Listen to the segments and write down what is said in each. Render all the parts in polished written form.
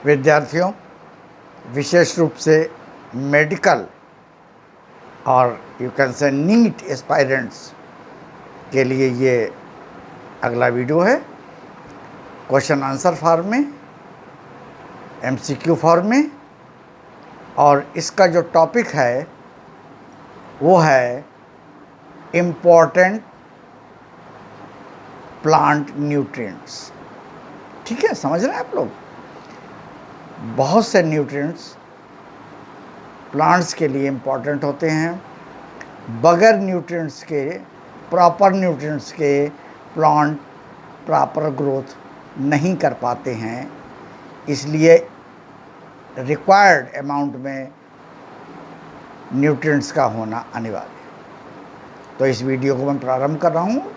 विद्यार्थियों, विशेष रूप से मेडिकल और you can say NEET aspirants के लिए ये अगला वीडियो है। क्वेश्चन आंसर फॉर्म में, एमसीक्यू फॉर्म में, और इसका जो टॉपिक है वो है इम्पॉर्टेंट प्लांट न्यूट्रिएंट्स। ठीक है, समझ रहे हैं आप लोग? बहुत से न्यूट्रिएंट्स प्लांट्स के लिए इम्पॉर्टेंट होते हैं। बगैर न्यूट्रिएंट्स के, प्रॉपर न्यूट्रिएंट्स के प्लांट प्रॉपर ग्रोथ नहीं कर पाते हैं, इसलिए रिक्वायर्ड अमाउंट में न्यूट्रिएंट्स का होना अनिवार्य है। तो इस वीडियो को मैं प्रारंभ कर रहा हूँ।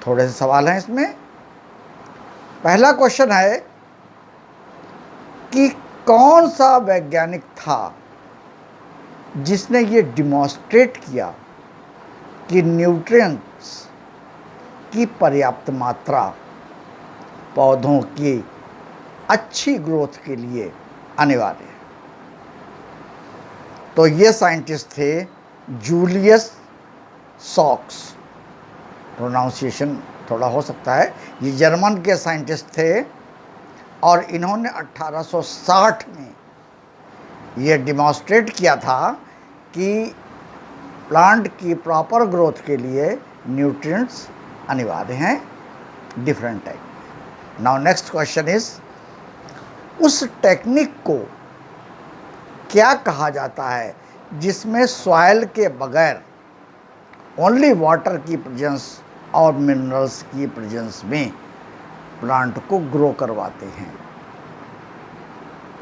थोड़े से सवाल हैं इसमें। पहला क्वेश्चन है कि कौन सा वैज्ञानिक था जिसने ये डिमॉन्स्ट्रेट किया कि न्यूट्रिएंट्स की पर्याप्त मात्रा पौधों की अच्छी ग्रोथ के लिए अनिवार्य है? तो ये साइंटिस्ट थे जूलियस सॉक्स। प्रोनाउंसिएशन थोड़ा हो सकता है। ये जर्मन के साइंटिस्ट थे और इन्होंने 1860 में ये डिमॉन्स्ट्रेट किया था कि प्लांट की प्रॉपर ग्रोथ के लिए न्यूट्रिएंट्स अनिवार्य हैं, different type. Now next question is, उस टेक्निक को क्या कहा जाता है जिसमें सॉइल के बगैर ओनली वाटर की प्रेजेंस और मिनरल्स की प्रेजेंस में प्लांट को ग्रो करवाते हैं?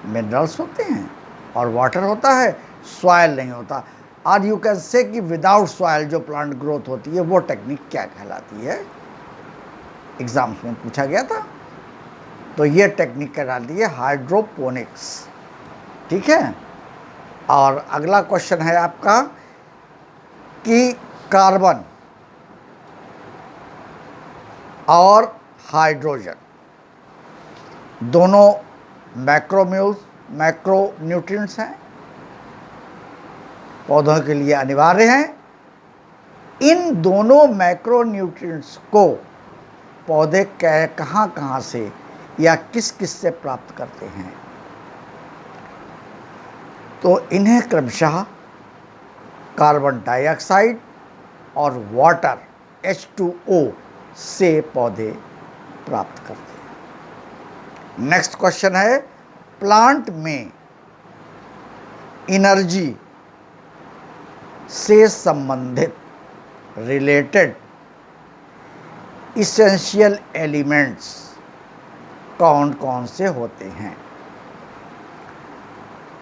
मिनरल्स होते हैं और वाटर होता है, सॉइल नहीं होता। और यू कैन से कि विदाउट सॉइल जो प्लांट ग्रोथ होती है वो टेक्निक क्या कहलाती है? एग्जाम्स में पूछा गया था। तो ये टेक्निक कहलाती है हाइड्रोपोनिक्स। ठीक है। और अगला क्वेश्चन है आपका कि कार्बन और हाइड्रोजन दोनों मैक्रो न्यूट्रिएंट्स हैं, पौधों के लिए अनिवार्य हैं। इन दोनों मैक्रो न्यूट्रिएंट्स को पौधे कहाँ कहाँ से या किस किस से प्राप्त करते हैं? तो इन्हें क्रमशः कार्बन डाइऑक्साइड और वाटर H2O से पौधे प्राप्त करते हैं। नेक्स्ट क्वेश्चन है, प्लांट में एनर्जी से संबंधित रिलेटेड इसेंशियल एलिमेंट्स कौन कौन से होते हैं?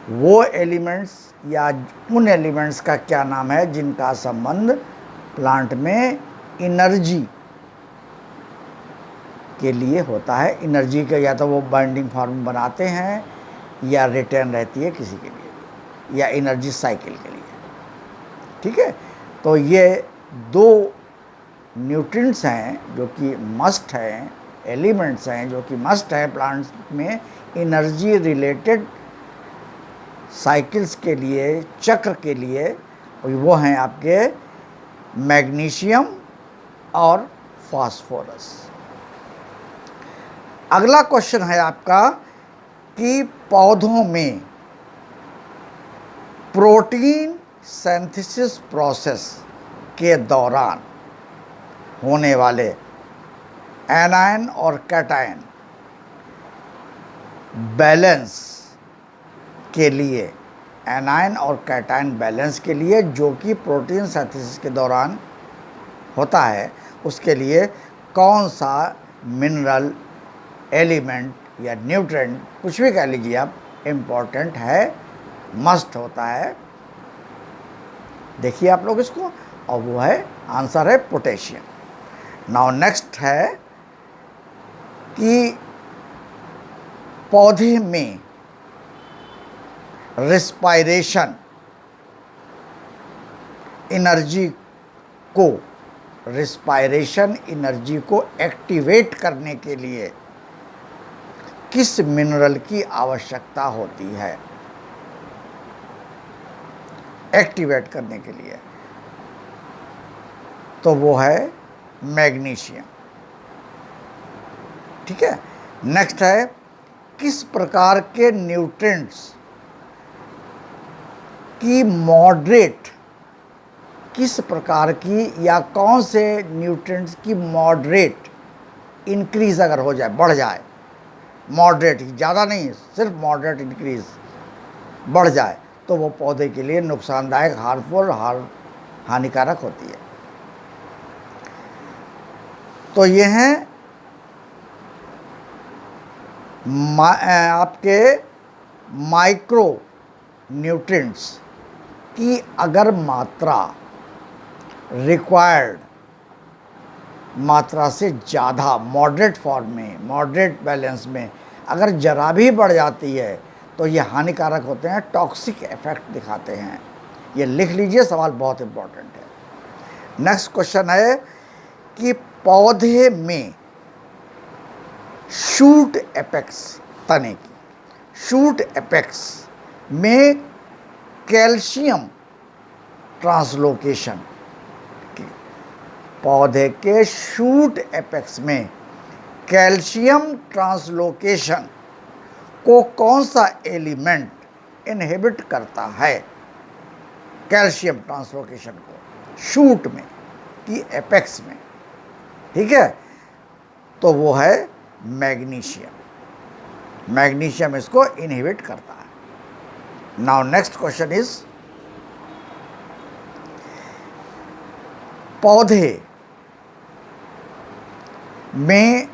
वो एलिमेंट्स या उन एलिमेंट्स का क्या नाम है जिनका संबंध प्लांट में एनर्जी के लिए होता है? एनर्जी का या तो वो बाइंडिंग फॉर्म बनाते हैं या रिटर्न रहती है किसी के लिए, या एनर्जी साइकिल के लिए। ठीक है। तो ये दो न्यूट्रिएंट्स हैं जो कि मस्ट हैं, एलिमेंट्स हैं जो कि मस्ट है प्लांट्स में एनर्जी रिलेटेड साइकिल्स के लिए, चक्र के लिए। वो हैं आपके मैग्नीशियम और फास्फोरस। अगला क्वेश्चन है आपका कि पौधों में प्रोटीन सिंथेसिस प्रोसेस के दौरान होने वाले एनायन और कैटायन बैलेंस के लिए, एनायन और कैटायन बैलेंस के लिए जो कि प्रोटीन सिंथेसिस के दौरान होता है, उसके लिए कौन सा मिनरल, एलिमेंट या न्यूट्रिएंट, कुछ भी कह लीजिए आप, इम्पॉर्टेंट है, मस्ट होता है? देखिए आप लोग इसको, और वो है, आंसर है पोटेशियम। नाउ नेक्स्ट है कि पौधे में रेस्पायरेशन एनर्जी को एक्टिवेट करने के लिए किस मिनरल की आवश्यकता होती है एक्टिवेट करने के लिए? तो वो है मैग्नीशियम। ठीक है। नेक्स्ट है, किस प्रकार के न्यूट्रिएंट्स की मॉडरेट, किस प्रकार की या कौन से न्यूट्रिएंट्स की मॉडरेट इंक्रीज अगर हो जाए, बढ़ जाए, मॉडरेट, ज़्यादा नहीं, सिर्फ मॉडरेट इंक्रीज बढ़ जाए, तो वो पौधे के लिए नुकसानदायक, हार्मफुल, हानिकारक होती है। तो ये हैं आपके माइक्रो न्यूट्रिएंट्स की अगर मात्रा रिक्वायर्ड मात्रा से ज़्यादा, मॉडरेट फॉर्म में, मॉडरेट बैलेंस में अगर जरा भी बढ़ जाती है तो ये हानिकारक होते हैं, टॉक्सिक इफेक्ट दिखाते हैं। ये लिख लीजिए, सवाल बहुत इंपॉर्टेंट है। नेक्स्ट क्वेश्चन है कि पौधे में शूट एपेक्स, तने की शूट एपेक्स में कैल्शियम ट्रांसलोकेशन, पौधे के शूट एपेक्स में कैल्शियम ट्रांसलोकेशन को कौन सा एलिमेंट इनहिबिट करता है? कैल्शियम ट्रांसलोकेशन को शूट में कि एपेक्स में, ठीक है, तो वो है मैग्नीशियम। मैग्नीशियम इसको इनहिबिट करता है। नाउ नेक्स्ट क्वेश्चन इज, पौधे में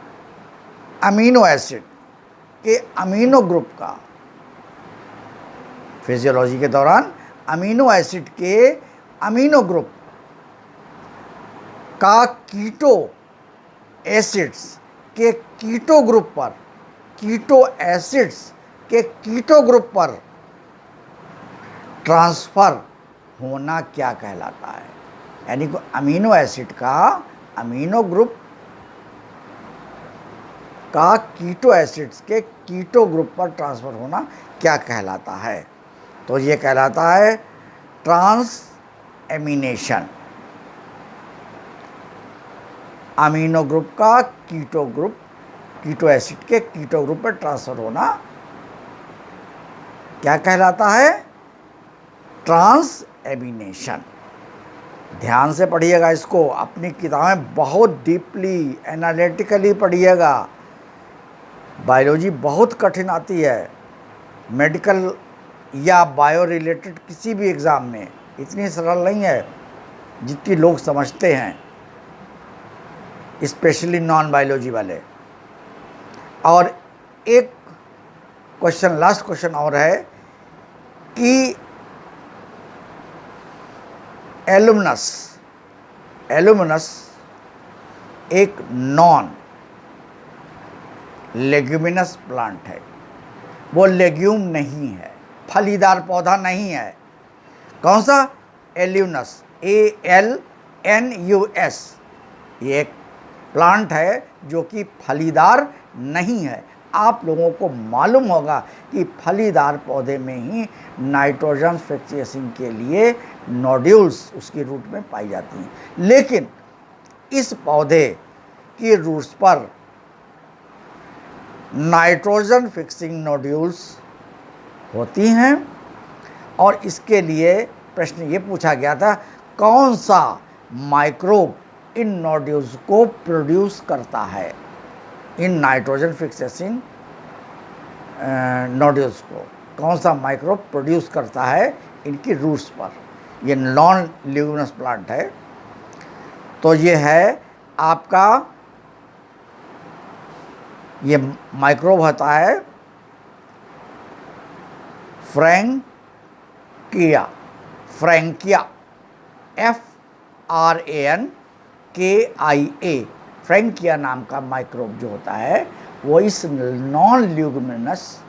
अमीनो एसिड के अमीनो ग्रुप का, फिजियोलॉजी के दौरान अमीनो एसिड के अमीनो ग्रुप का कीटो एसिड्स के कीटो ग्रुप पर, कीटो एसिड्स के कीटो ग्रुप पर ट्रांसफर होना क्या कहलाता है? यानी कि अमीनो एसिड का अमीनो ग्रुप का कीटो एसिड्स के कीटो ग्रुप पर ट्रांसफर होना क्या कहलाता है? तो ये कहलाता है ट्रांस एमिनेशन। अमीनो ग्रुप का कीटो ग्रुप, कीटो एसिड के कीटो ग्रुप पर ट्रांसफर होना क्या कहलाता है? Transamination. ध्यान से पढ़िएगा इसको, अपनी किताबें बहुत डीपली एनालिटिकली पढ़िएगा। बायोलॉजी बहुत कठिन आती है, मेडिकल या बायो रिलेटेड किसी भी एग्ज़ाम में इतनी सरल नहीं है जितनी लोग समझते हैं, स्पेशली नॉन बायोलॉजी वाले। और एक क्वेश्चन, लास्ट क्वेश्चन और है कि एलुमिनस एक नॉन लेग्यूमिनस प्लांट है, वो लेग्यूम नहीं है, फलीदार पौधा नहीं है। कौन सा? एल्यूनस, ALNUS। ये एक प्लांट है जो कि फलीदार नहीं है। आप लोगों को मालूम होगा कि फलीदार पौधे में ही नाइट्रोजन फिक्सेशन के लिए नोड्यूल्स उसकी रूट में पाई जाती हैं, लेकिन इस पौधे की रूट्स पर नाइट्रोजन फिक्सिंग नोड्यूल्स होती हैं। और इसके लिए प्रश्न ये पूछा गया था, कौन सा माइक्रोब इन नोड्यूल्स को प्रोड्यूस करता है, इन नाइट्रोजन फिक्सेशन नोड्यूल्स को कौन सा माइक्रोब प्रोड्यूस करता है इनकी रूट्स पर? ये नॉन ल्यूमिनस प्लांट है। तो ये है आपका, ये माइक्रोब होता है फ्रैंकिया, FRANKIA, फ्रैंकिया नाम का माइक्रोब जो होता है वो इस नॉन ल्यूमिनस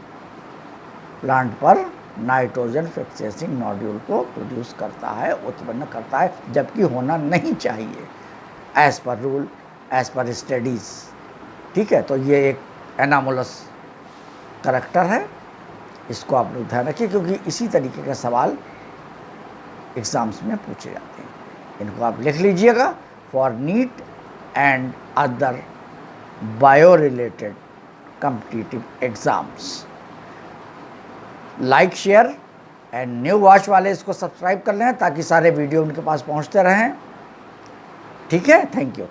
प्लांट पर नाइट्रोजन फिक्सेसिंग नोड्यूल को प्रोड्यूस करता है, उत्पन्न करता है, जबकि होना नहीं चाहिए as per rule, as per studies. ठीक है, तो ये एक एनामोलस करेक्टर है, इसको आप लोग ध्यान रखिए, क्योंकि इसी तरीके का सवाल एग्ज़ाम्स में पूछे जाते हैं। इनको आप लिख लीजिएगा, for neat and other bio related competitive exams. Like, share and new watch वाले इसको सब्सक्राइब कर लें ताकि सारे वीडियो उनके पास पहुंचते रहें। ठीक है, थैंक यू।